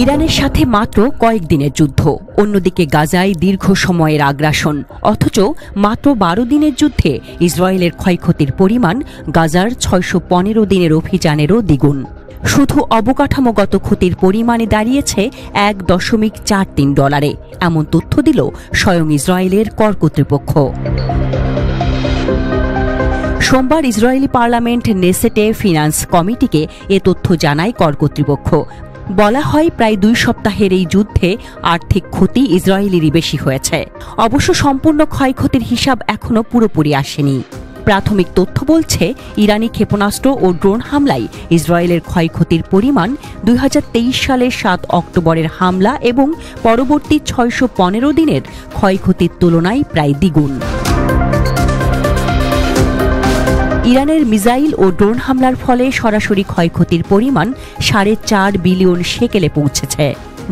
ইরানের সাথে মাত্র কয়েকদিনের যুদ্ধ, অন্যদিকে গাজায় দীর্ঘ সময়ের আগ্রাসন, অথচ মাত্র 12 দিনের যুদ্ধে ইসরায়েলের ক্ষয়ক্ষতির পরিমাণ গাজার 615 দিনের অভিযানেরও দ্বিগুণ। শুধু অবকাঠামোগত ক্ষতির পরিমাণে দাঁড়িয়েছে $1.43, এমন তথ্য দিল স্বয়ং ইসরায়েলের কর কর্তৃপক্ষ। সোমবার ইসরায়েলি পার্লামেন্ট নেসেটে ফিনান্স কমিটিকে এ তথ্য জানায় কর কর্তৃপক্ষ। বলা হয়, প্রায় 2 সপ্তাহের এই যুদ্ধে আর্থিক ক্ষতি ইসরায়েলেরই বেশি হয়েছে। অবশ্য সম্পূর্ণ ক্ষয়ক্ষতির হিসাব এখনও পুরোপুরি আসেনি। প্রাথমিক তথ্য বলছে, ইরানি ক্ষেপণাস্ত্র ও ড্রোন হামলায় ইসরায়েলের ক্ষয়ক্ষতির পরিমাণ 2023 সালের 7 অক্টোবরের হামলা এবং পরবর্তী 615 দিনের ক্ষয়ক্ষতির তুলনায় প্রায় দ্বিগুণ। ইরানের মিসাইল ও ড্রোন হামলার ফলে সরাসরি ক্ষয়ক্ষতির পরিমাণ 4.5 বিলিয়ন শেকেলে পৌঁছেছে,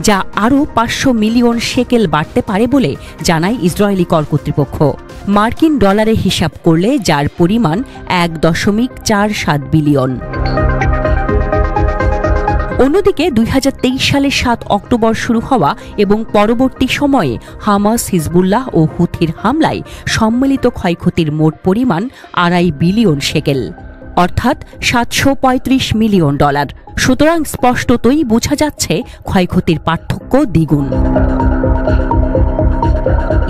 যা আরও 500 মিলিয়ন শেকেল বাড়তে পারে বলে জানায় ইসরায়েলি কর কর্তৃপক্ষ। মার্কিন ডলারে হিসাব করলে যার পরিমাণ 1.47 বিলিয়ন। অন্যদিকে 2023 সালের 7 অক্টোবর শুরু হওয়া এবং পরবর্তী সময়ে হামাস, হিজবুল্লাহ ও হুথির হামলায় সম্মিলিত ক্ষয়ক্ষতির মোট পরিমাণ 2.5 বিলিয়ন শেকেল, অর্থাৎ $735 মিলিয়ন। সুতরাং স্পষ্টতই বোঝা যাচ্ছে ক্ষয়ক্ষতির পার্থক্য দ্বিগুণ।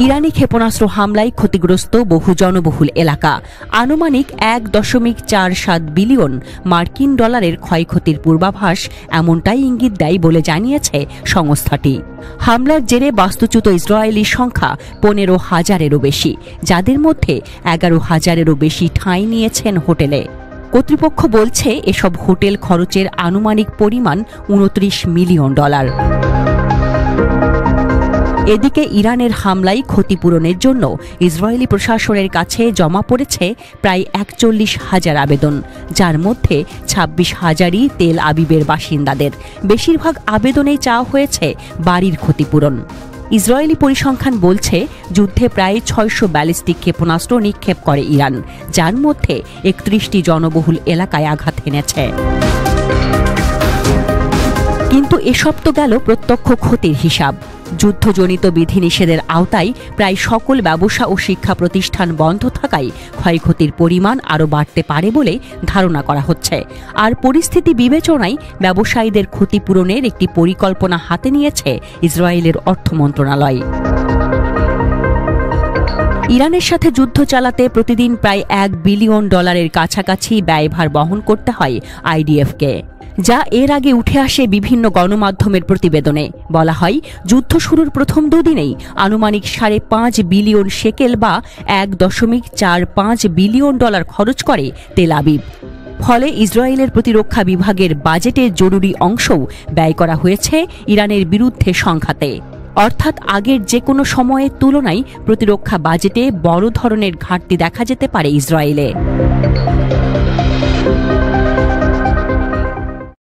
ইরানি ক্ষেপণাস্ত্র হামলায় ক্ষতিগ্রস্ত বহু জনবহুল এলাকা। আনুমানিক 1.47 বিলিয়ন মার্কিন ডলারের ক্ষয়ক্ষতির পূর্বাভাস এমনটাই ইঙ্গিত দেয় বলে জানিয়েছে সংস্থাটি। হামলার জেরে বাস্তুচ্যুত ইসরায়েলির সংখ্যা 15,000-এরও বেশি, যাদের মধ্যে 11,000-এরও বেশি ঠাঁই নিয়েছেন হোটেলে। কর্তৃপক্ষ বলছে, এসব হোটেল খরচের আনুমানিক পরিমাণ $29 মিলিয়ন। এদিকে ইরানের হামলায় ক্ষতিপূরণের জন্য ইসরায়েলি প্রশাসনের কাছে জমা পড়েছে প্রায় 41,000 আবেদন, যার মধ্যে 26,000ই তেল আবিবের বাসিন্দাদের। বেশিরভাগ আবেদনেই চাওয়া হয়েছে বাড়ির ক্ষতিপূরণ। ইসরায়েলি পরিসংখ্যান বলছে, যুদ্ধে প্রায় 600 ব্যালিস্টিক ক্ষেপণাস্ত্র নিক্ষেপ করে ইরান, যার মধ্যে 31টি জনবহুল এলাকায় আঘাত এনেছে। কিন্তু এসব তো গেল প্রত্যক্ষ ক্ষতির হিসাব। যুদ্ধজনিত বিধিনিষেধের আওতায় প্রায় সকল ব্যবসা ও শিক্ষা প্রতিষ্ঠান বন্ধ থাকায় ক্ষয়ক্ষতির পরিমাণ আরও বাড়তে পারে বলে ধারণা করা হচ্ছে। আর পরিস্থিতি বিবেচনায় ব্যবসায়ীদের ক্ষতিপূরণের একটি পরিকল্পনা হাতে নিয়েছে ইসরায়েলের অর্থ মন্ত্রণালয়। ইরানের সাথে যুদ্ধ চালাতে প্রতিদিন প্রায় $1 বিলিয়ন কাছাকাছি ব্যয়ভার বহন করতে হয় আইডিএফকে, যা এর আগে উঠে আসে বিভিন্ন গণমাধ্যমের প্রতিবেদনে। বলা হয়, যুদ্ধ শুরুর প্রথম 2 দিনেই আনুমানিক 5.5 বিলিয়ন শেকেল বা $1.45 বিলিয়ন খরচ করে তেল আবিব। ফলে ইসরায়েলের প্রতিরক্ষা বিভাগের বাজেটের জরুরি অংশও ব্যয় করা হয়েছে ইরানের বিরুদ্ধে সংঘাতে। অর্থাৎ আগের যে কোনো সময়ের তুলনায় প্রতিরক্ষা বাজেটে বড় ধরনের ঘাটতি দেখা যেতে পারে ইসরায়েলে।